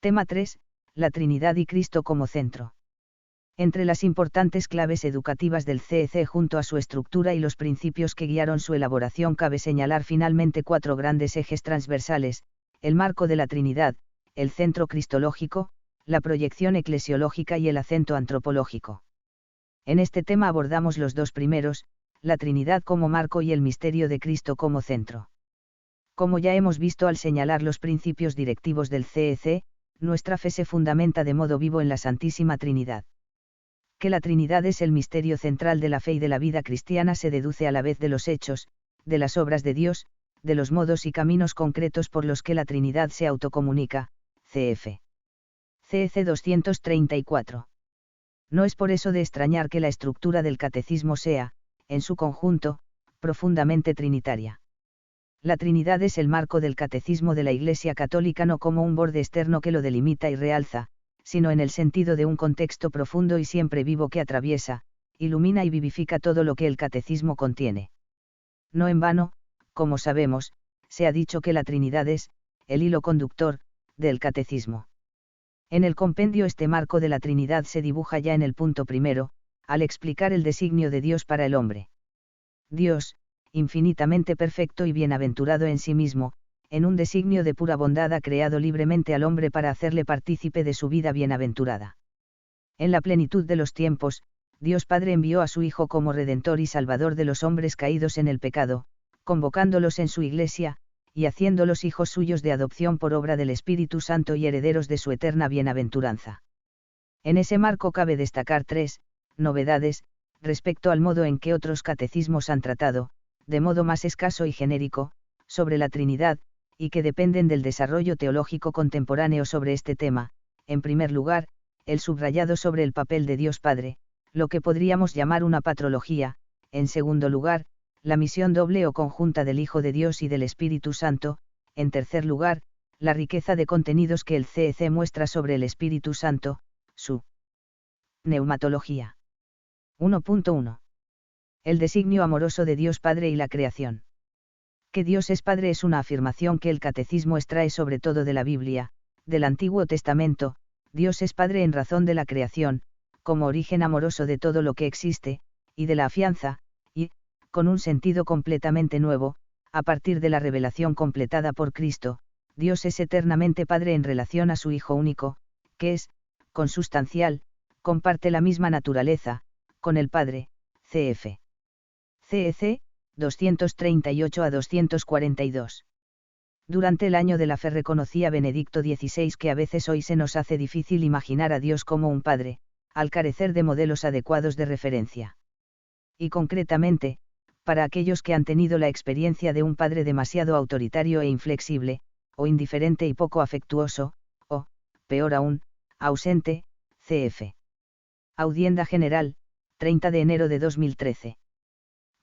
Tema 3, la Trinidad y Cristo como centro. Entre las importantes claves educativas del CEC junto a su estructura y los principios que guiaron su elaboración cabe señalar finalmente 4 grandes ejes transversales: el marco de la Trinidad, el centro cristológico, la proyección eclesiológica y el acento antropológico. En este tema abordamos los 2 primeros, la Trinidad como marco y el misterio de Cristo como centro. Como ya hemos visto al señalar los principios directivos del CEC, nuestra fe se fundamenta de modo vivo en la Santísima Trinidad. Que la Trinidad es el misterio central de la fe y de la vida cristiana se deduce a la vez de los hechos, de las obras de Dios, de los modos y caminos concretos por los que la Trinidad se autocomunica, cf. CEC 234. No es por eso de extrañar que la estructura del catecismo sea, en su conjunto, profundamente trinitaria. La Trinidad es el marco del catecismo de la Iglesia Católica no como un borde externo que lo delimita y realza, sino en el sentido de un contexto profundo y siempre vivo que atraviesa, ilumina y vivifica todo lo que el catecismo contiene. No en vano, como sabemos, se ha dicho que la Trinidad es, el hilo conductor, del catecismo. En el compendio este marco de la Trinidad se dibuja ya en el punto primero, al explicar el designio de Dios para el hombre. Dios, infinitamente perfecto y bienaventurado en sí mismo, en un designio de pura bondad ha creado libremente al hombre para hacerle partícipe de su vida bienaventurada. En la plenitud de los tiempos, Dios Padre envió a su Hijo como Redentor y Salvador de los hombres caídos en el pecado, convocándolos en su Iglesia, y haciéndolos hijos suyos de adopción por obra del Espíritu Santo y herederos de su eterna bienaventuranza. En ese marco cabe destacar 3 novedades, respecto al modo en que otros catecismos han tratado, de modo más escaso y genérico, sobre la Trinidad, y que dependen del desarrollo teológico contemporáneo sobre este tema. En primer lugar, el subrayado sobre el papel de Dios Padre, lo que podríamos llamar una patrología; en segundo lugar, la misión doble o conjunta del Hijo de Dios y del Espíritu Santo; en tercer lugar, la riqueza de contenidos que el CEC muestra sobre el Espíritu Santo, su pneumatología. 1.1. El designio amoroso de Dios Padre y la creación. Que Dios es Padre es una afirmación que el catecismo extrae sobre todo de la Biblia, del Antiguo Testamento. Dios es Padre en razón de la creación, como origen amoroso de todo lo que existe, y de la afianza, y, con un sentido completamente nuevo, a partir de la revelación completada por Cristo, Dios es eternamente Padre en relación a su Hijo único, que es, consustancial, comparte la misma naturaleza, con el Padre, cf. CEC 238 a 242. Durante el año de la fe reconocía Benedicto XVI que a veces hoy se nos hace difícil imaginar a Dios como un Padre, al carecer de modelos adecuados de referencia. Y concretamente, para aquellos que han tenido la experiencia de un Padre demasiado autoritario e inflexible, o indiferente y poco afectuoso, o, peor aún, ausente, cf. Audienda General, 30 de enero de 2013.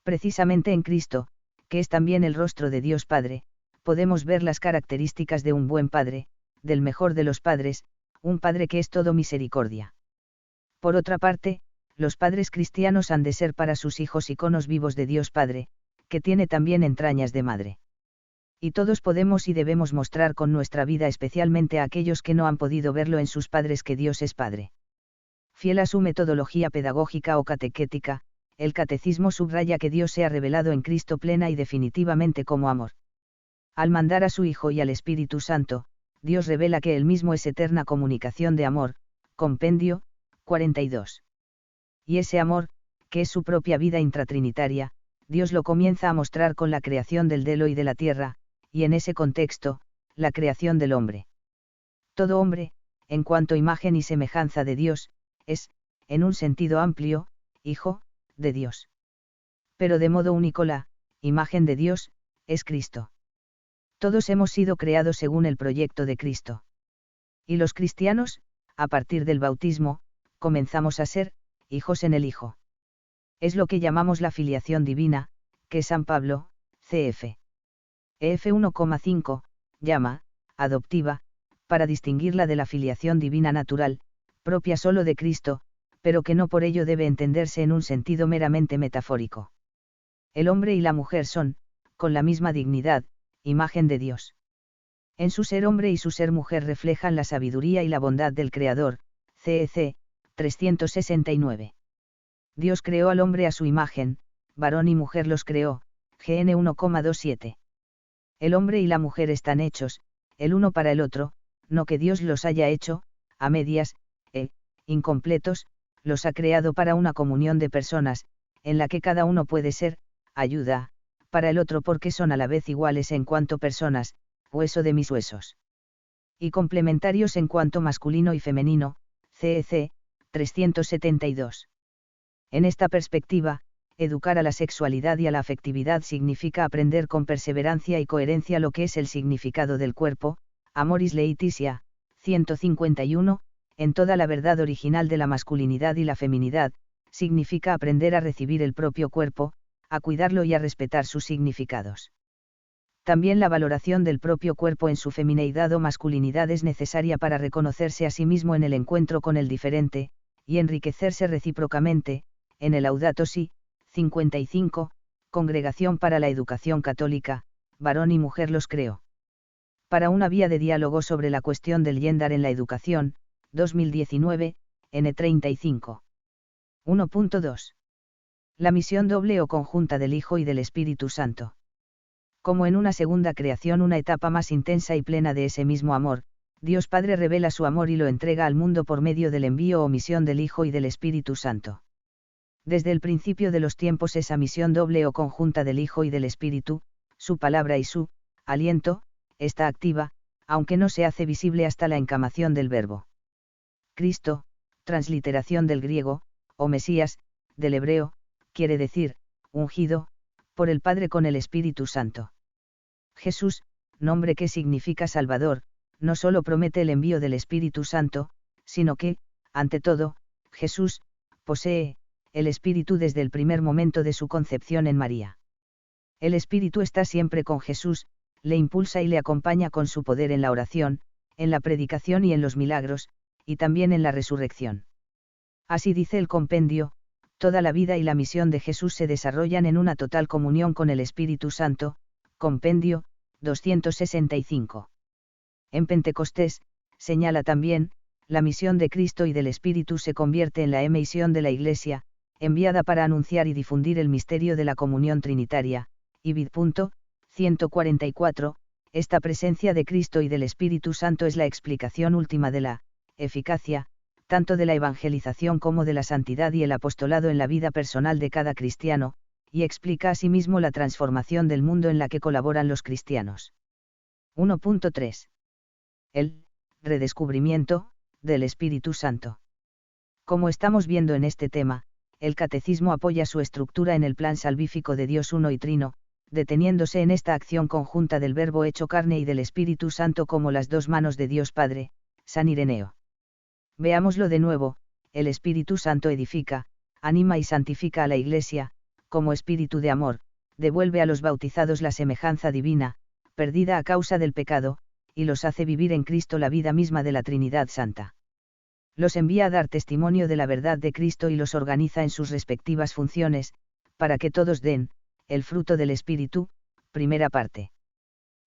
Precisamente en Cristo, que es también el rostro de Dios Padre, podemos ver las características de un buen Padre, del mejor de los padres, un Padre que es todo misericordia. Por otra parte, los padres cristianos han de ser para sus hijos iconos vivos de Dios Padre, que tiene también entrañas de madre. Y todos podemos y debemos mostrar con nuestra vida especialmente a aquellos que no han podido verlo en sus padres que Dios es Padre. Fiel a su metodología pedagógica o catequética, el catecismo subraya que Dios se ha revelado en Cristo plena y definitivamente como amor. Al mandar a su Hijo y al Espíritu Santo, Dios revela que Él mismo es eterna comunicación de amor, compendio, 42. Y ese amor, que es su propia vida intratrinitaria, Dios lo comienza a mostrar con la creación del cielo y de la tierra, y en ese contexto, la creación del hombre. Todo hombre, en cuanto imagen y semejanza de Dios, es, en un sentido amplio, hijo de Dios. Pero de modo único la imagen de Dios es Cristo. Todos hemos sido creados según el proyecto de Cristo. Y los cristianos, a partir del bautismo, comenzamos a ser hijos en el Hijo. Es lo que llamamos la filiación divina, que San Pablo, cf. Ef 1,5, llama adoptiva, para distinguirla de la filiación divina natural, propia solo de Cristo, pero que no por ello debe entenderse en un sentido meramente metafórico. El hombre y la mujer son, con la misma dignidad, imagen de Dios. En su ser hombre y su ser mujer reflejan la sabiduría y la bondad del Creador, CEC, 369. Dios creó al hombre a su imagen, varón y mujer los creó, GN 1,27. El hombre y la mujer están hechos, el uno para el otro, no que Dios los haya hecho, a medias, incompletos, los ha creado para una comunión de personas, en la que cada uno puede ser, ayuda, para el otro porque son a la vez iguales en cuanto personas, hueso de mis huesos. Y complementarios en cuanto masculino y femenino, CEC, 372. En esta perspectiva, educar a la sexualidad y a la afectividad significa aprender con perseverancia y coherencia lo que es el significado del cuerpo, Amoris Laetitia, 151, en toda la verdad original de la masculinidad y la feminidad, significa aprender a recibir el propio cuerpo, a cuidarlo y a respetar sus significados. También la valoración del propio cuerpo en su femineidad o masculinidad es necesaria para reconocerse a sí mismo en el encuentro con el diferente, y enriquecerse recíprocamente, en el Laudato Si, 55, Congregación para la Educación Católica, varón y mujer los creó. Para una vía de diálogo sobre la cuestión del gender en la educación, 2019, N35. 1.2. La misión doble o conjunta del Hijo y del Espíritu Santo. Como en una segunda creación, una etapa más intensa y plena de ese mismo amor, Dios Padre revela su amor y lo entrega al mundo por medio del envío o misión del Hijo y del Espíritu Santo. Desde el principio de los tiempos esa misión doble o conjunta del Hijo y del Espíritu, su palabra y su aliento, está activa, aunque no se hace visible hasta la encamación del Verbo. Cristo, transliteración del griego, o Mesías, del hebreo, quiere decir, ungido, por el Padre con el Espíritu Santo. Jesús, nombre que significa Salvador, no solo promete el envío del Espíritu Santo, sino que, ante todo, Jesús, posee el Espíritu desde el primer momento de su concepción en María. El Espíritu está siempre con Jesús, le impulsa y le acompaña con su poder en la oración, en la predicación y en los milagros, y también en la resurrección. Así dice el compendio, toda la vida y la misión de Jesús se desarrollan en una total comunión con el Espíritu Santo, compendio, 265. En Pentecostés, señala también, la misión de Cristo y del Espíritu se convierte en la misión de la Iglesia, enviada para anunciar y difundir el misterio de la comunión trinitaria, y vid. 144, esta presencia de Cristo y del Espíritu Santo es la explicación última de la eficacia, tanto de la evangelización como de la santidad y el apostolado en la vida personal de cada cristiano, y explica asimismo la transformación del mundo en la que colaboran los cristianos. 1.3. El redescubrimiento del Espíritu Santo. Como estamos viendo en este tema, el Catecismo apoya su estructura en el plan salvífico de Dios uno y trino, deteniéndose en esta acción conjunta del Verbo hecho carne y del Espíritu Santo como las dos manos de Dios Padre, San Ireneo. Veámoslo de nuevo, el Espíritu Santo edifica, anima y santifica a la Iglesia, como espíritu de amor, devuelve a los bautizados la semejanza divina, perdida a causa del pecado, y los hace vivir en Cristo la vida misma de la Trinidad Santa. Los envía a dar testimonio de la verdad de Cristo y los organiza en sus respectivas funciones, para que todos den, el fruto del Espíritu, primera parte.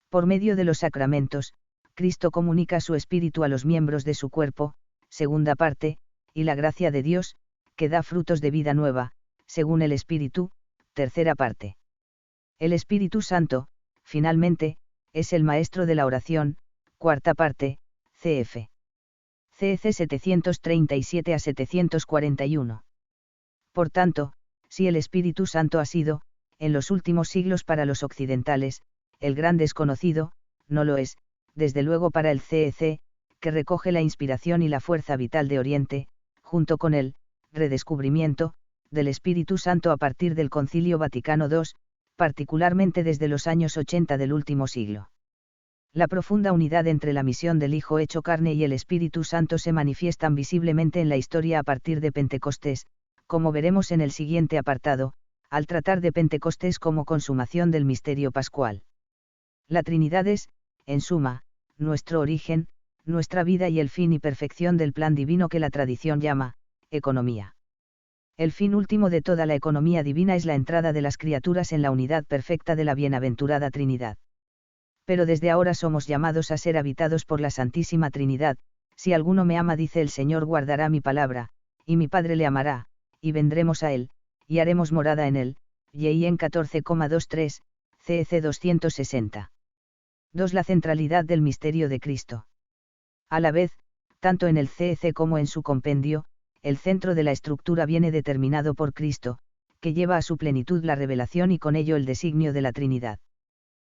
Por medio de los sacramentos, Cristo comunica su Espíritu a los miembros de su cuerpo, segunda parte, y la gracia de Dios, que da frutos de vida nueva, según el Espíritu, tercera parte. El Espíritu Santo, finalmente, es el maestro de la oración, cuarta parte, cf. CEC 737 a 741. Por tanto, si el Espíritu Santo ha sido, en los últimos siglos para los occidentales, el gran desconocido, no lo es, desde luego para el CEC, que recoge la inspiración y la fuerza vital de Oriente, junto con el redescubrimiento del Espíritu Santo a partir del Concilio Vaticano II, particularmente desde los años 80 del último siglo. La profunda unidad entre la misión del Hijo hecho carne y el Espíritu Santo se manifiestan visiblemente en la historia a partir de Pentecostés, como veremos en el siguiente apartado, al tratar de Pentecostés como consumación del misterio pascual. La Trinidad es, en suma, nuestro origen, nuestra vida y el fin y perfección del plan divino que la tradición llama, economía. El fin último de toda la economía divina es la entrada de las criaturas en la unidad perfecta de la bienaventurada Trinidad. Pero desde ahora somos llamados a ser habitados por la Santísima Trinidad. Si alguno me ama, dice el Señor, guardará mi palabra, y mi Padre le amará, y vendremos a él, y haremos morada en él. J.I.N. 14,23, CEC 260. 2. La centralidad del misterio de Cristo. A la vez, tanto en el CEC como en su compendio, el centro de la estructura viene determinado por Cristo, que lleva a su plenitud la revelación y con ello el designio de la Trinidad.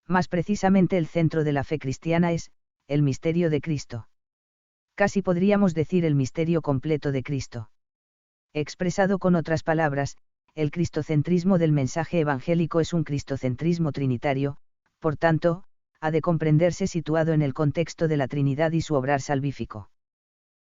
Más precisamente, el centro de la fe cristiana es el misterio de Cristo. Casi podríamos decir el misterio completo de Cristo. Expresado con otras palabras, el cristocentrismo del mensaje evangélico es un cristocentrismo trinitario, por tanto, ha de comprenderse situado en el contexto de la Trinidad y su obrar salvífico.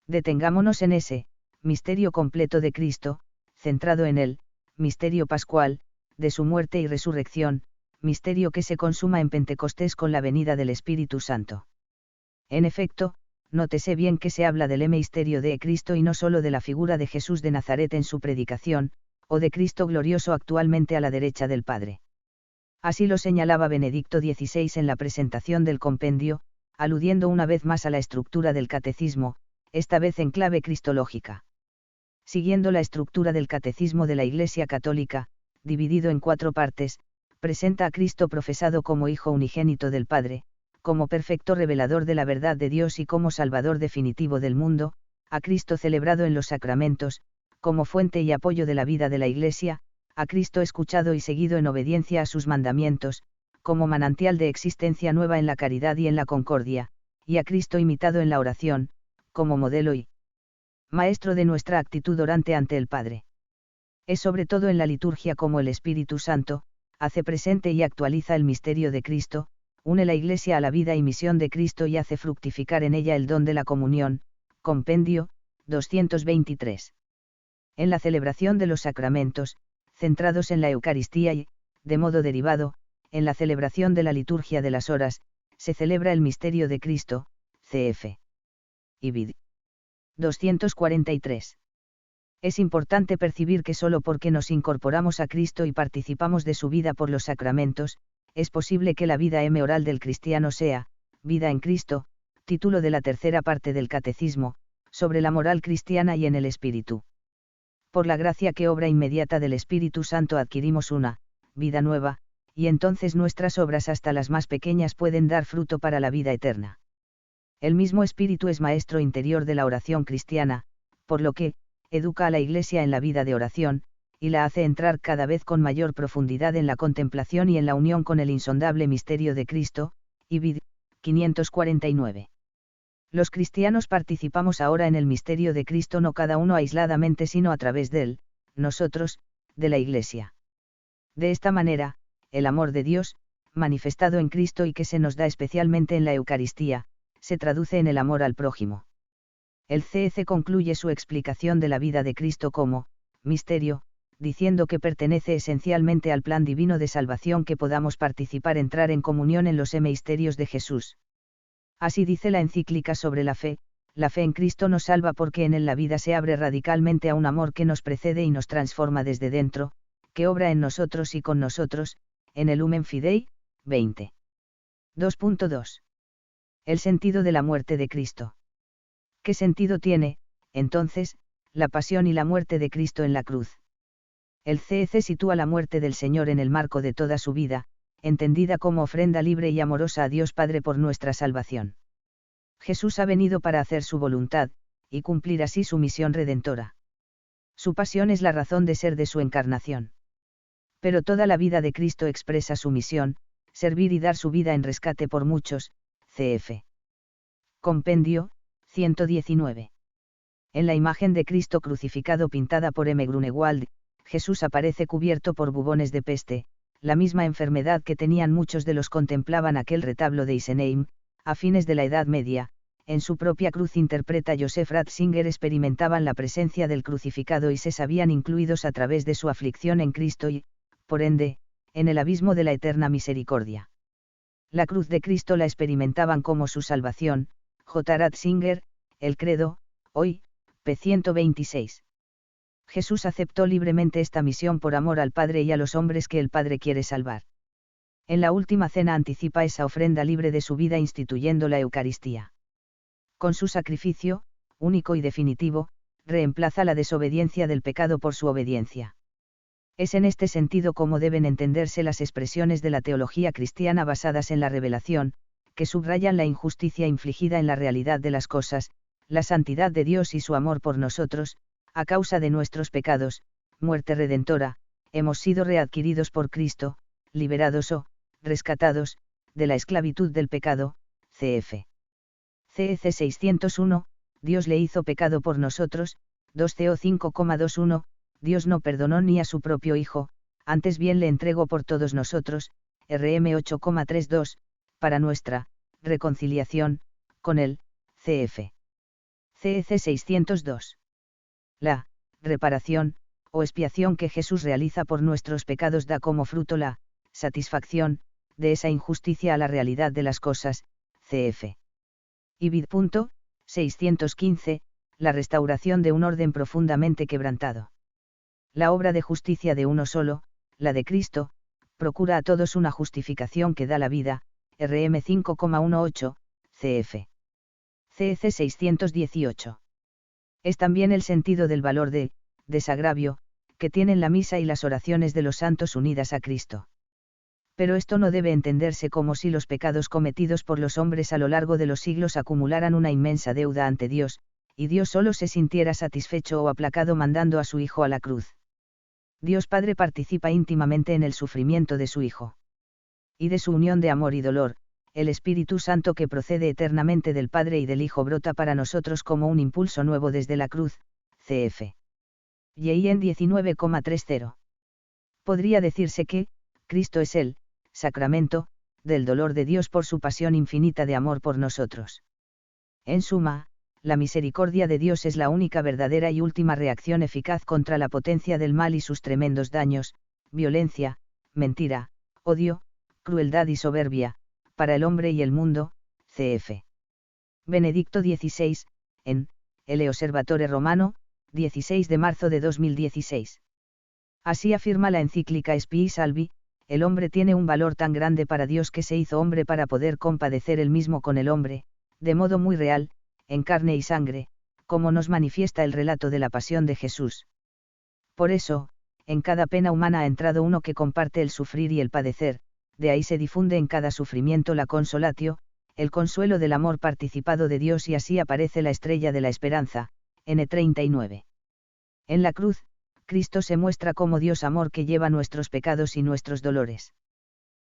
Detengámonos en ese misterio completo de Cristo, centrado en el misterio pascual, de su muerte y resurrección, misterio que se consuma en Pentecostés con la venida del Espíritu Santo. En efecto, nótese bien que se habla del misterio de Cristo y no solo de la figura de Jesús de Nazaret en su predicación, o de Cristo glorioso actualmente a la derecha del Padre. Así lo señalaba Benedicto XVI en la presentación del compendio, aludiendo una vez más a la estructura del catecismo, esta vez en clave cristológica. Siguiendo la estructura del catecismo de la Iglesia Católica, dividido en 4 partes, presenta a Cristo profesado como Hijo unigénito del Padre, como perfecto revelador de la verdad de Dios y como Salvador definitivo del mundo, a Cristo celebrado en los sacramentos, como fuente y apoyo de la vida de la Iglesia, a Cristo escuchado y seguido en obediencia a sus mandamientos, como manantial de existencia nueva en la caridad y en la concordia, y a Cristo imitado en la oración, como modelo y maestro de nuestra actitud orante ante el Padre. Es sobre todo en la liturgia como el Espíritu Santo hace presente y actualiza el misterio de Cristo, une la Iglesia a la vida y misión de Cristo y hace fructificar en ella el don de la comunión. Compendio, 223. En la celebración de los sacramentos, centrados en la Eucaristía y, de modo derivado, en la celebración de la liturgia de las horas, se celebra el misterio de Cristo, cf. Ibid. 243. Es importante percibir que solo porque nos incorporamos a Cristo y participamos de su vida por los sacramentos, es posible que la vida oral del cristiano sea, vida en Cristo, título de la tercera parte del Catecismo, sobre la moral cristiana y en el Espíritu. Por la gracia que obra inmediata del Espíritu Santo adquirimos una vida nueva, y entonces nuestras obras hasta las más pequeñas pueden dar fruto para la vida eterna. El mismo Espíritu es maestro interior de la oración cristiana, por lo que, educa a la Iglesia en la vida de oración, y la hace entrar cada vez con mayor profundidad en la contemplación y en la unión con el insondable misterio de Cristo. Ibid. 549. Los cristianos participamos ahora en el misterio de Cristo no cada uno aisladamente sino a través de él, nosotros, de la Iglesia. De esta manera, el amor de Dios, manifestado en Cristo y que se nos da especialmente en la Eucaristía, se traduce en el amor al prójimo. El CEC concluye su explicación de la vida de Cristo como misterio, diciendo que pertenece esencialmente al plan divino de salvación que podamos participar, entrar en comunión en los misterios de Jesús. Así dice la encíclica sobre la fe en Cristo nos salva porque en él la vida se abre radicalmente a un amor que nos precede y nos transforma desde dentro, que obra en nosotros y con nosotros, en el Lumen Fidei, 20. 2.2. El sentido de la muerte de Cristo. ¿Qué sentido tiene, entonces, la pasión y la muerte de Cristo en la cruz? El CEC sitúa la muerte del Señor en el marco de toda su vida, entendida como ofrenda libre y amorosa a Dios Padre por nuestra salvación. Jesús ha venido para hacer su voluntad, y cumplir así su misión redentora. Su pasión es la razón de ser de su encarnación. Pero toda la vida de Cristo expresa su misión, servir y dar su vida en rescate por muchos. Cf. Compendio, 119. En la imagen de Cristo crucificado pintada por M. Grunewald, Jesús aparece cubierto por bubones de peste, la misma enfermedad que tenían muchos de los que contemplaban aquel retablo de Isenheim, a fines de la Edad Media. En su propia cruz, interpreta Joseph Ratzinger, experimentaban la presencia del crucificado y se sabían incluidos a través de su aflicción en Cristo y, por ende, en el abismo de la eterna misericordia. La cruz de Cristo la experimentaban como su salvación. J. Ratzinger, El Credo, hoy, p. 126. Jesús aceptó libremente esta misión por amor al Padre y a los hombres que el Padre quiere salvar. En la última cena anticipa esa ofrenda libre de su vida instituyendo la Eucaristía. Con su sacrificio, único y definitivo, reemplaza la desobediencia del pecado por su obediencia. Es en este sentido como deben entenderse las expresiones de la teología cristiana basadas en la revelación, que subrayan la injusticia infligida en la realidad de las cosas, la santidad de Dios y su amor por nosotros, a causa de nuestros pecados, muerte redentora, hemos sido readquiridos por Cristo, liberados o, rescatados, de la esclavitud del pecado, cf. CEC 601, Dios le hizo pecado por nosotros, 2 CO 5,21, Dios no perdonó ni a su propio Hijo, antes bien le entregó por todos nosotros, RM 8,32, para nuestra reconciliación con él, cf. CEC 602. La reparación, o expiación que Jesús realiza por nuestros pecados da como fruto la satisfacción de esa injusticia a la realidad de las cosas, cf. Ibid. 615, la restauración de un orden profundamente quebrantado. La obra de justicia de uno solo, la de Cristo, procura a todos una justificación que da la vida, RM 5,18, cf. CEC 618. Es también el sentido del valor de desagravio que tienen la misa y las oraciones de los santos unidas a Cristo. Pero esto no debe entenderse como si los pecados cometidos por los hombres a lo largo de los siglos acumularan una inmensa deuda ante Dios, y Dios solo se sintiera satisfecho o aplacado mandando a su Hijo a la cruz. Dios Padre participa íntimamente en el sufrimiento de su Hijo. Y de su unión de amor y dolor, el Espíritu Santo que procede eternamente del Padre y del Hijo brota para nosotros como un impulso nuevo desde la cruz, cf. Yin 19,30. Podría decirse que, Cristo es el sacramento del dolor de Dios por su pasión infinita de amor por nosotros. En suma, la misericordia de Dios es la única verdadera y última reacción eficaz contra la potencia del mal y sus tremendos daños, violencia, mentira, odio, crueldad y soberbia, para el hombre y el mundo, cf. Benedicto XVI, en El Osservatore Romano, 16 de marzo de 2016. Así afirma la encíclica Spii Salvi, el hombre tiene un valor tan grande para Dios que se hizo hombre para poder compadecer él mismo con el hombre, de modo muy real, en carne y sangre, como nos manifiesta el relato de la pasión de Jesús. Por eso, en cada pena humana ha entrado uno que comparte el sufrir y el padecer, de ahí se difunde en cada sufrimiento la consolatio, el consuelo del amor participado de Dios y así aparece la estrella de la esperanza, N39. En la cruz, Cristo se muestra como Dios amor que lleva nuestros pecados y nuestros dolores.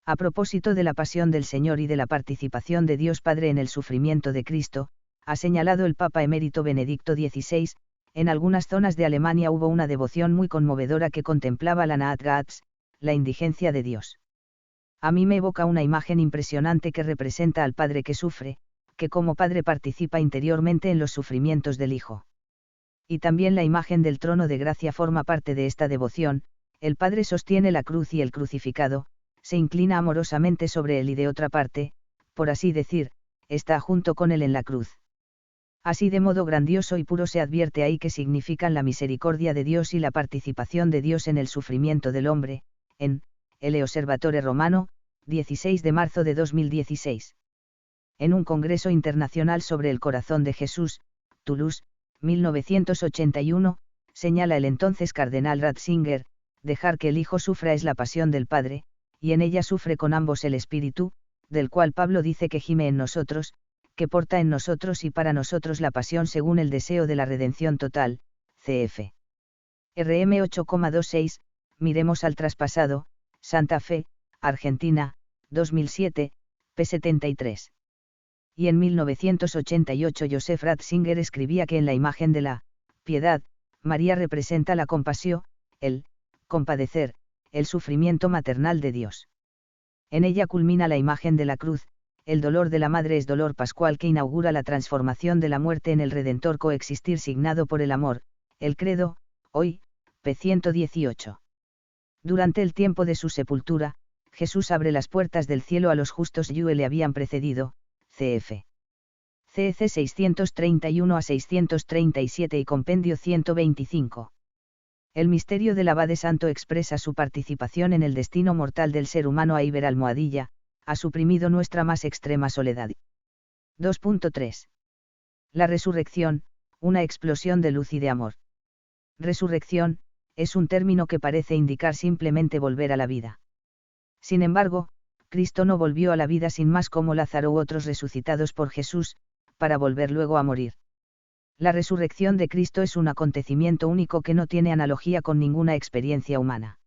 A propósito de la pasión del Señor y de la participación de Dios Padre en el sufrimiento de Cristo, ha señalado el Papa emérito Benedicto XVI, en algunas zonas de Alemania hubo una devoción muy conmovedora que contemplaba la Naat Gats, la indigencia de Dios. A mí me evoca una imagen impresionante que representa al Padre que sufre, que como Padre participa interiormente en los sufrimientos del Hijo. Y también la imagen del trono de gracia forma parte de esta devoción, el Padre sostiene la cruz y el crucificado, se inclina amorosamente sobre él y de otra parte, por así decir, está junto con él en la cruz. Así de modo grandioso y puro se advierte ahí que significan la misericordia de Dios y la participación de Dios en el sufrimiento del hombre, en El Osservatore Romano, 16 de marzo de 2016. En un congreso internacional sobre el corazón de Jesús, Toulouse, 1981, señala el entonces cardenal Ratzinger, dejar que el Hijo sufra es la pasión del Padre, y en ella sufre con ambos el Espíritu, del cual Pablo dice que gime en nosotros, que porta en nosotros y para nosotros la pasión según el deseo de la redención total, cf. RM 8,26, miremos al traspasado, Santa Fe, Argentina, 2007, p. 73. Y en 1988 Joseph Ratzinger escribía que en la imagen de la piedad, María representa la compasión, el compadecer, el sufrimiento maternal de Dios. En ella culmina la imagen de la cruz, el dolor de la madre es dolor pascual que inaugura la transformación de la muerte en el Redentor coexistir signado por el amor, el credo, hoy, p. 118. Durante el tiempo de su sepultura, Jesús abre las puertas del cielo a los justos y le habían precedido, cf. CEC 631 a 637 y compendio 125. El misterio del abade santo expresa su participación en el destino mortal del ser humano. Iber Almohadilla, ha suprimido nuestra más extrema soledad. 2.3. La resurrección, una explosión de luz y de amor. Resurrección, es un término que parece indicar simplemente volver a la vida. Sin embargo, Cristo no volvió a la vida sin más como Lázaro u otros resucitados por Jesús, para volver luego a morir. La resurrección de Cristo es un acontecimiento único que no tiene analogía con ninguna experiencia humana.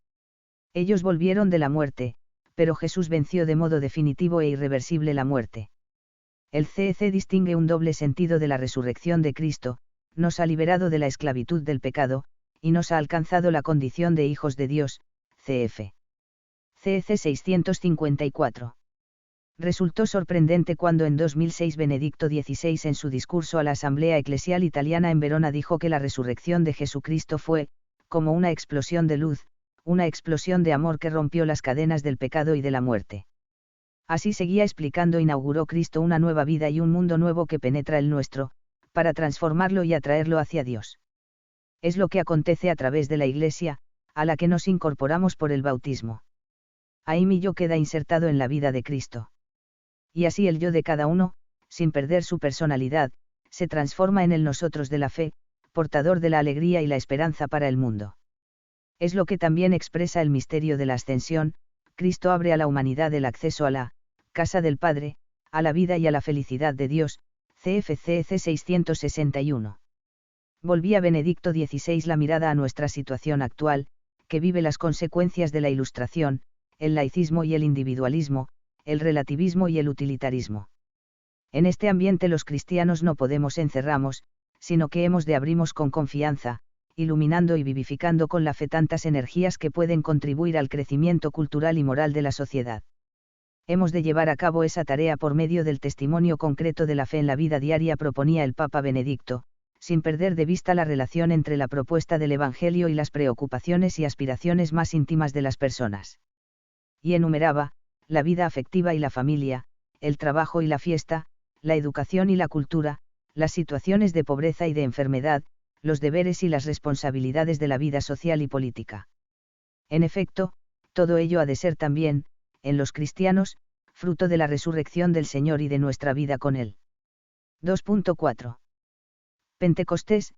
Ellos volvieron de la muerte, pero Jesús venció de modo definitivo e irreversible la muerte. El CEC distingue un doble sentido de la resurrección de Cristo: nos ha liberado de la esclavitud del pecado, y nos ha alcanzado la condición de hijos de Dios, cf. CEC 654. Resultó sorprendente cuando en 2006 Benedicto XVI en su discurso a la Asamblea Eclesial Italiana en Verona dijo que la resurrección de Jesucristo fue, como una explosión de luz, una explosión de amor que rompió las cadenas del pecado y de la muerte. Así seguía explicando: inauguró Cristo una nueva vida y un mundo nuevo que penetra el nuestro, para transformarlo y atraerlo hacia Dios. Es lo que acontece a través de la Iglesia, a la que nos incorporamos por el bautismo. Ahí mi yo queda insertado en la vida de Cristo. Y así el yo de cada uno, sin perder su personalidad, se transforma en el nosotros de la fe, portador de la alegría y la esperanza para el mundo. Es lo que también expresa el misterio de la ascensión: Cristo abre a la humanidad el acceso a la casa del Padre, a la vida y a la felicidad de Dios, CFCC 661. Volvía Benedicto XVI la mirada a nuestra situación actual, que vive las consecuencias de la Ilustración, el laicismo y el individualismo, el relativismo y el utilitarismo. En este ambiente los cristianos no podemos encerramos, sino que hemos de abrimos con confianza, iluminando y vivificando con la fe tantas energías que pueden contribuir al crecimiento cultural y moral de la sociedad. Hemos de llevar a cabo esa tarea por medio del testimonio concreto de la fe en la vida diaria, proponía el Papa Benedicto, sin perder de vista la relación entre la propuesta del Evangelio y las preocupaciones y aspiraciones más íntimas de las personas. Y enumeraba: la vida afectiva y la familia, el trabajo y la fiesta, la educación y la cultura, las situaciones de pobreza y de enfermedad, los deberes y las responsabilidades de la vida social y política. En efecto, todo ello ha de ser también, en los cristianos, fruto de la resurrección del Señor y de nuestra vida con Él. 2.4. Pentecostés,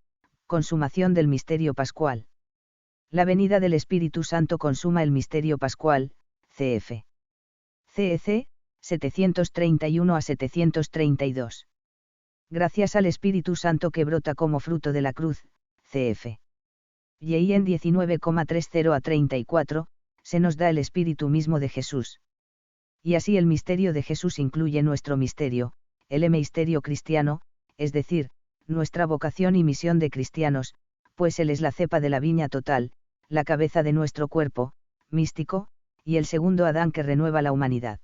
consumación del misterio pascual. La venida del Espíritu Santo consuma el misterio pascual, cf. CEC, 731 a 732. Gracias al Espíritu Santo que brota como fruto de la cruz, cf. Y en 19,30 a 34, se nos da el Espíritu mismo de Jesús. Y así el misterio de Jesús incluye nuestro misterio, el misterio cristiano, es decir, nuestra vocación y misión de cristianos, pues Él es la cepa de la viña total, la cabeza de nuestro cuerpo, místico, y el segundo Adán que renueva la humanidad.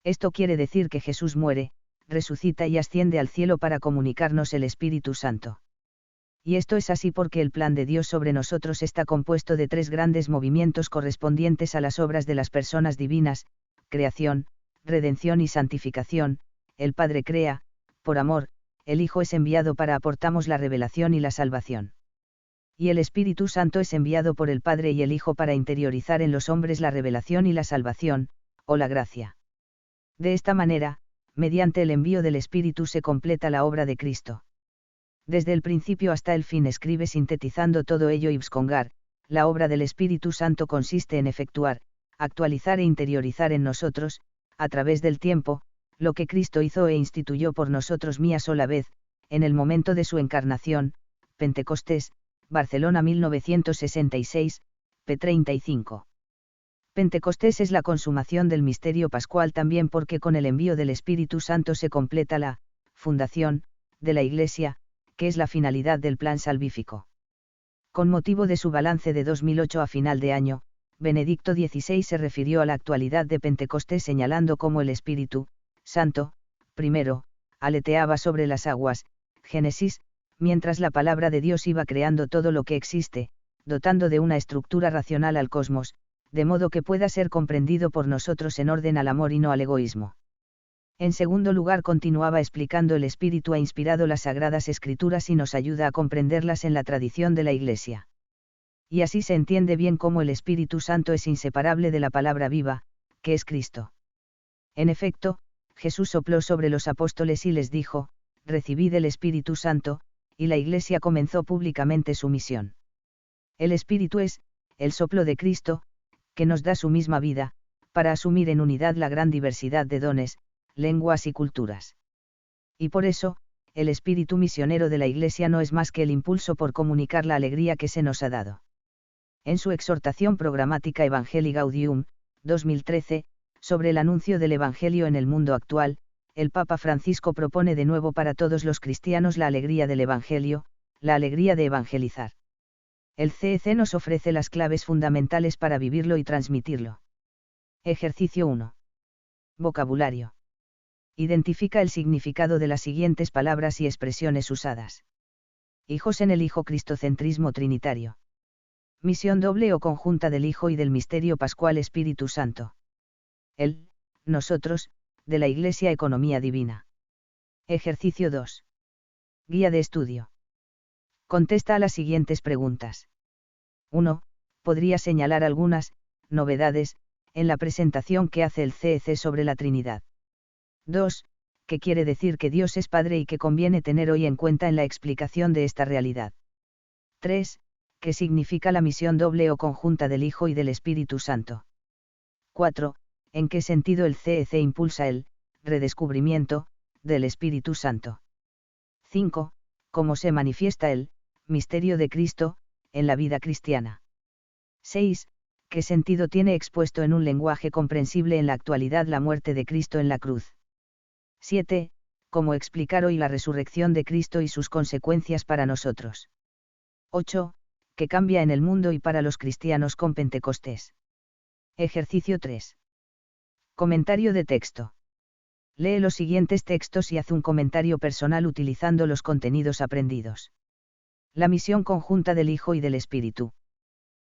Esto quiere decir que Jesús muere, resucita y asciende al cielo para comunicarnos el Espíritu Santo. Y esto es así porque el plan de Dios sobre nosotros está compuesto de tres grandes movimientos correspondientes a las obras de las personas divinas: creación, redención y santificación. El Padre crea, por amor; el Hijo es enviado para aportamos la revelación y la salvación. Y el Espíritu Santo es enviado por el Padre y el Hijo para interiorizar en los hombres la revelación y la salvación, o la gracia. De esta manera, mediante el envío del Espíritu se completa la obra de Cristo. Desde el principio hasta el fin, escribe sintetizando todo ello Yves Congar, la obra del Espíritu Santo consiste en efectuar, actualizar e interiorizar en nosotros, a través del tiempo, lo que Cristo hizo e instituyó por nosotros mía sola vez, en el momento de su encarnación, Pentecostés, Barcelona 1966, p. 35. Pentecostés es la consumación del misterio pascual también porque con el envío del Espíritu Santo se completa la fundación de la Iglesia, que es la finalidad del plan salvífico. Con motivo de su balance de 2008 a final de año, Benedicto XVI se refirió a la actualidad de Pentecostés señalando cómo el Espíritu Santo, primero, aleteaba sobre las aguas, Génesis, mientras la palabra de Dios iba creando todo lo que existe, dotando de una estructura racional al cosmos, de modo que pueda ser comprendido por nosotros en orden al amor y no al egoísmo. En segundo lugar, continuaba explicando: el Espíritu ha inspirado las Sagradas Escrituras y nos ayuda a comprenderlas en la tradición de la Iglesia. Y así se entiende bien cómo el Espíritu Santo es inseparable de la palabra viva, que es Cristo. En efecto, Jesús sopló sobre los apóstoles y les dijo, recibid el Espíritu Santo, y la Iglesia comenzó públicamente su misión. El Espíritu es, el soplo de Cristo, que nos da su misma vida, para asumir en unidad la gran diversidad de dones, lenguas y culturas. Y por eso, el espíritu misionero de la Iglesia no es más que el impulso por comunicar la alegría que se nos ha dado. En su exhortación programática Evangelii Gaudium, 2013, sobre el anuncio del Evangelio en el mundo actual, el Papa Francisco propone de nuevo para todos los cristianos la alegría del Evangelio, la alegría de evangelizar. El CEC nos ofrece las claves fundamentales para vivirlo y transmitirlo. Ejercicio 1. Vocabulario. Identifica el significado de las siguientes palabras y expresiones usadas. Hijos en el Hijo, cristocentrismo trinitario. Misión doble o conjunta del Hijo y del misterio pascual Espíritu Santo. El, nosotros, de la Iglesia, economía divina. Ejercicio 2. Guía de estudio. Contesta a las siguientes preguntas. 1. Podría señalar algunas novedades en la presentación que hace el CEC sobre la Trinidad. 2. ¿Qué quiere decir que Dios es Padre y que conviene tener hoy en cuenta en la explicación de esta realidad? 3. ¿Qué significa la misión doble o conjunta del Hijo y del Espíritu Santo? 4. ¿En qué sentido el CEC impulsa el redescubrimiento del Espíritu Santo? 5. ¿Cómo se manifiesta el misterio de Cristo en la vida cristiana? 6. ¿Qué sentido tiene expuesto en un lenguaje comprensible en la actualidad la muerte de Cristo en la cruz? 7. ¿Cómo explicar hoy la resurrección de Cristo y sus consecuencias para nosotros? 8. ¿Qué cambia en el mundo y para los cristianos con Pentecostés? Ejercicio 3. Comentario de texto. Lee los siguientes textos y haz un comentario personal utilizando los contenidos aprendidos. La misión conjunta del Hijo y del Espíritu.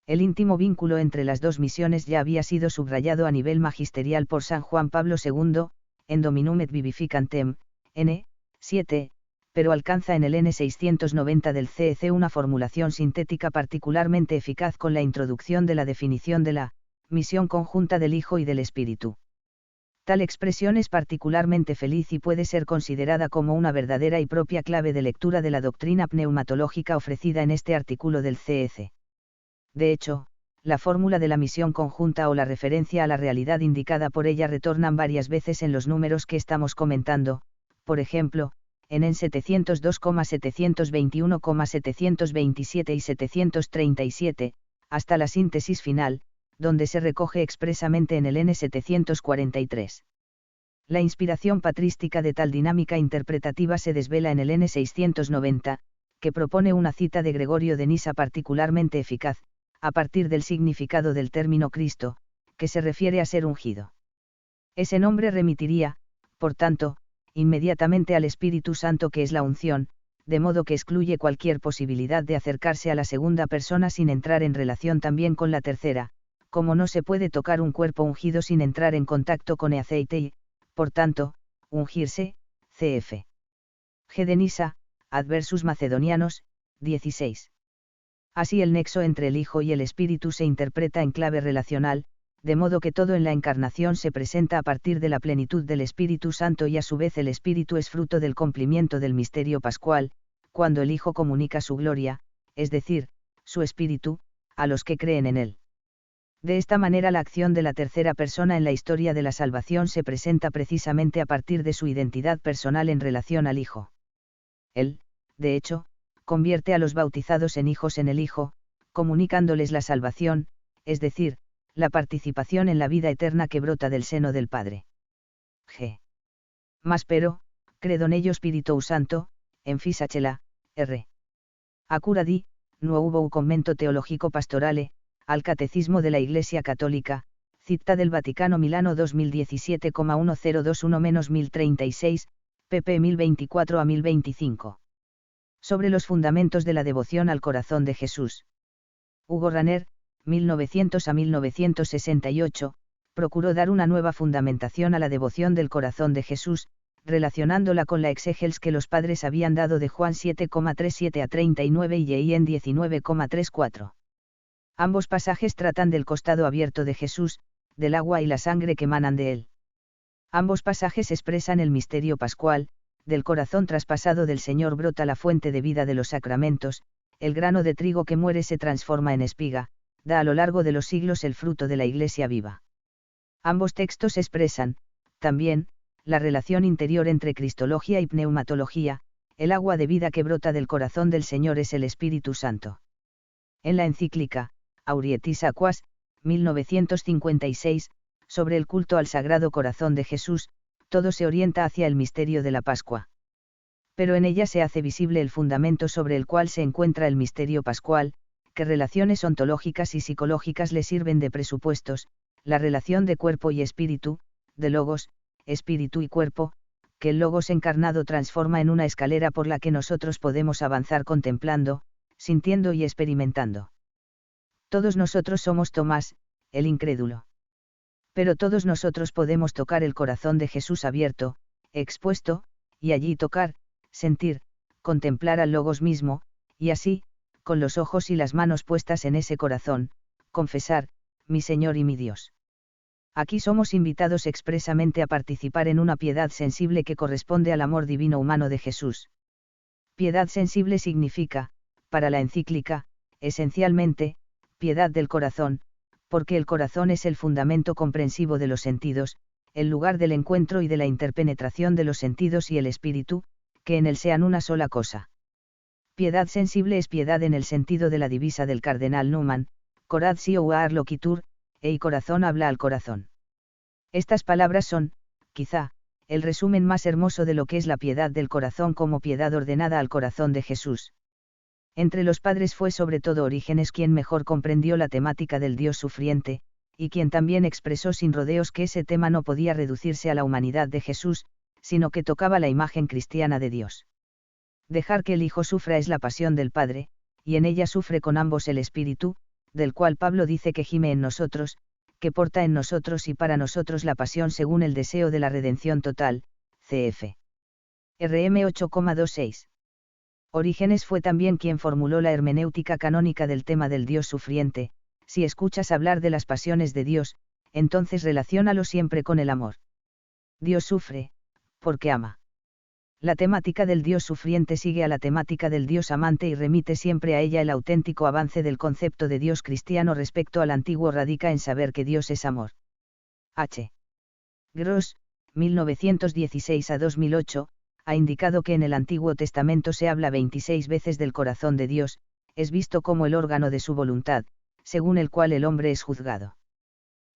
El íntimo vínculo entre las dos misiones ya había sido subrayado a nivel magisterial por San Juan Pablo II, en Dominum et Vivificantem, n. 7, pero alcanza en el N690 del CEC una formulación sintética particularmente eficaz con la introducción de la definición de la misión conjunta del Hijo y del Espíritu. Tal expresión es particularmente feliz y puede ser considerada como una verdadera y propia clave de lectura de la doctrina pneumatológica ofrecida en este artículo del CEC. De hecho, la fórmula de la misión conjunta o la referencia a la realidad indicada por ella retornan varias veces en los números que estamos comentando, por ejemplo, en 702,721,727 y 737, hasta la síntesis final, donde se recoge expresamente en el N743. La inspiración patrística de tal dinámica interpretativa se desvela en el N690, que propone una cita de Gregorio de Nisa particularmente eficaz, a partir del significado del término Cristo, que se refiere a ser ungido. Ese nombre remitiría, por tanto, inmediatamente al Espíritu Santo, que es la unción, de modo que excluye cualquier posibilidad de acercarse a la segunda persona sin entrar en relación también con la tercera, como no se puede tocar un cuerpo ungido sin entrar en contacto con el aceite y, por tanto, ungirse, cf. G. de Nisa, Adversus Macedonianos, 16. Así el nexo entre el Hijo y el Espíritu se interpreta en clave relacional, de modo que todo en la encarnación se presenta a partir de la plenitud del Espíritu Santo y a su vez el Espíritu es fruto del cumplimiento del misterio pascual, cuando el Hijo comunica su gloria, es decir, su Espíritu, a los que creen en él. De esta manera la acción de la tercera persona en la historia de la salvación se presenta precisamente a partir de su identidad personal en relación al Hijo. Él, de hecho, convierte a los bautizados en hijos en el Hijo, comunicándoles la salvación, es decir, la participación en la vida eterna que brota del seno del Padre. G. Maspero, Credonello Spiritou Santo, en Fisachela, R. Acura di, nuovo commento teologico pastorale, al Catecismo de la Iglesia Católica, Città del Vaticano Milano 2017,1021-1036, pp 1024 a 1025. Sobre los fundamentos de la devoción al corazón de Jesús. Hugo Ranner, 1900 a 1968, procuró dar una nueva fundamentación a la devoción del corazón de Jesús, relacionándola con la exégels que los padres habían dado de Juan 7,37 a 39 y en 19,34. Ambos pasajes tratan del costado abierto de Jesús, del agua y la sangre que emanan de él. Ambos pasajes expresan el misterio pascual, del corazón traspasado del Señor brota la fuente de vida de los sacramentos, el grano de trigo que muere se transforma en espiga, da a lo largo de los siglos el fruto de la Iglesia viva. Ambos textos expresan, también, la relación interior entre cristología y pneumatología, el agua de vida que brota del corazón del Señor es el Espíritu Santo. En la encíclica, Aurietis Aquas, 1956, sobre el culto al Sagrado Corazón de Jesús, todo se orienta hacia el misterio de la Pascua. Pero en ella se hace visible el fundamento sobre el cual se encuentra el misterio pascual, que relaciones ontológicas y psicológicas le sirven de presupuestos, la relación de cuerpo y espíritu, de logos, espíritu y cuerpo, que el logos encarnado transforma en una escalera por la que nosotros podemos avanzar contemplando, sintiendo y experimentando. Todos nosotros somos Tomás, el incrédulo. Pero todos nosotros podemos tocar el corazón de Jesús abierto, expuesto, y allí tocar, sentir, contemplar al logos mismo, y así, con los ojos y las manos puestas en ese corazón, confesar, mi Señor y mi Dios. Aquí somos invitados expresamente a participar en una piedad sensible que corresponde al amor divino humano de Jesús. Piedad sensible significa, para la encíclica, esencialmente, piedad del corazón, porque el corazón es el fundamento comprensivo de los sentidos, el lugar del encuentro y de la interpenetración de los sentidos y el espíritu, que en él sean una sola cosa. Piedad sensible es piedad en el sentido de la divisa del cardenal Newman, corazio uar loquitur, y corazón habla al corazón. Estas palabras son, quizá, el resumen más hermoso de lo que es la piedad del corazón como piedad ordenada al corazón de Jesús. Entre los padres fue sobre todo Orígenes quien mejor comprendió la temática del Dios sufriente, y quien también expresó sin rodeos que ese tema no podía reducirse a la humanidad de Jesús, sino que tocaba la imagen cristiana de Dios. Dejar que el Hijo sufra es la pasión del Padre, y en ella sufre con ambos el Espíritu, del cual Pablo dice que gime en nosotros, que porta en nosotros y para nosotros la pasión según el deseo de la redención total, cf. Rm 8,26. Orígenes fue también quien formuló la hermenéutica canónica del tema del Dios sufriente: si escuchas hablar de las pasiones de Dios, entonces relaciónalo siempre con el amor. Dios sufre, porque ama. La temática del Dios sufriente sigue a la temática del Dios amante y remite siempre a ella. El auténtico avance del concepto de Dios cristiano respecto al antiguo radica en saber que Dios es amor. H. Gross, 1916 a 2008, ha indicado que en el Antiguo Testamento se habla 26 veces del corazón de Dios, es visto como el órgano de su voluntad, según el cual el hombre es juzgado.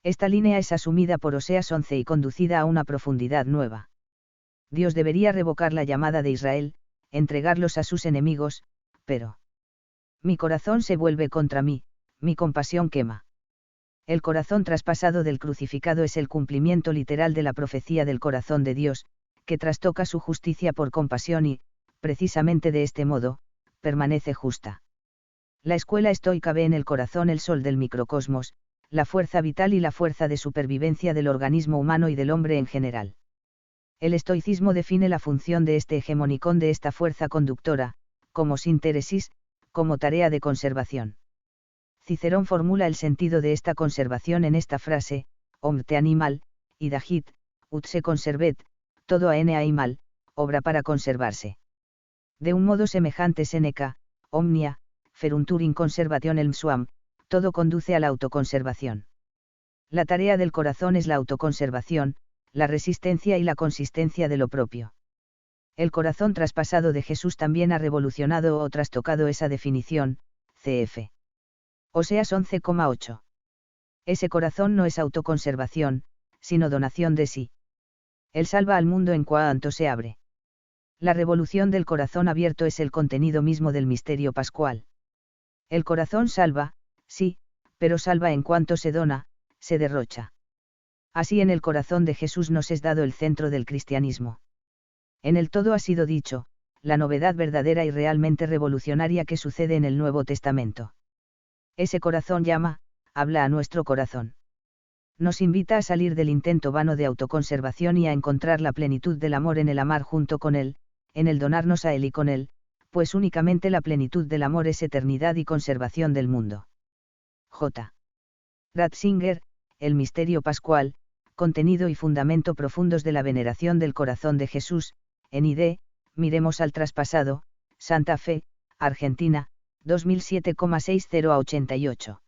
Esta línea es asumida por Oseas 11 y conducida a una profundidad nueva. Dios debería revocar la llamada de Israel, entregarlos a sus enemigos, pero mi corazón se vuelve contra mí, mi compasión quema. El corazón traspasado del crucificado es el cumplimiento literal de la profecía del corazón de Dios, que trastoca su justicia por compasión y, precisamente de este modo, permanece justa. La escuela estoica ve en el corazón el sol del microcosmos, la fuerza vital y la fuerza de supervivencia del organismo humano y del hombre en general. El estoicismo define la función de este hegemonicón, de esta fuerza conductora, como sínteresis, como tarea de conservación. Cicerón formula el sentido de esta conservación en esta frase: omte animal, id agit, ut se conservet, todo animal, obra para conservarse. De un modo semejante Séneca: omnia, feruntur in conservationem suam, todo conduce a la autoconservación. La tarea del corazón es la autoconservación, la resistencia y la consistencia de lo propio. El corazón traspasado de Jesús también ha revolucionado o trastocado esa definición, cf. Oseas 11,8. Ese corazón no es autoconservación, sino donación de sí. Él salva al mundo en cuanto se abre. La revolución del corazón abierto es el contenido mismo del misterio pascual. El corazón salva, sí, pero salva en cuanto se dona, se derrocha. Así en el corazón de Jesús nos es dado el centro del cristianismo. En el todo ha sido dicho, la novedad verdadera y realmente revolucionaria que sucede en el Nuevo Testamento. Ese corazón llama, habla a nuestro corazón. Nos invita a salir del intento vano de autoconservación y a encontrar la plenitud del amor en el amar junto con Él, en el donarnos a Él y con Él, pues únicamente la plenitud del amor es eternidad y conservación del mundo. J. Ratzinger, El misterio pascual, contenido y fundamento profundos de la veneración del corazón de Jesús, en ID, Miremos al traspasado, Santa Fe, Argentina, 2007,60 a 88.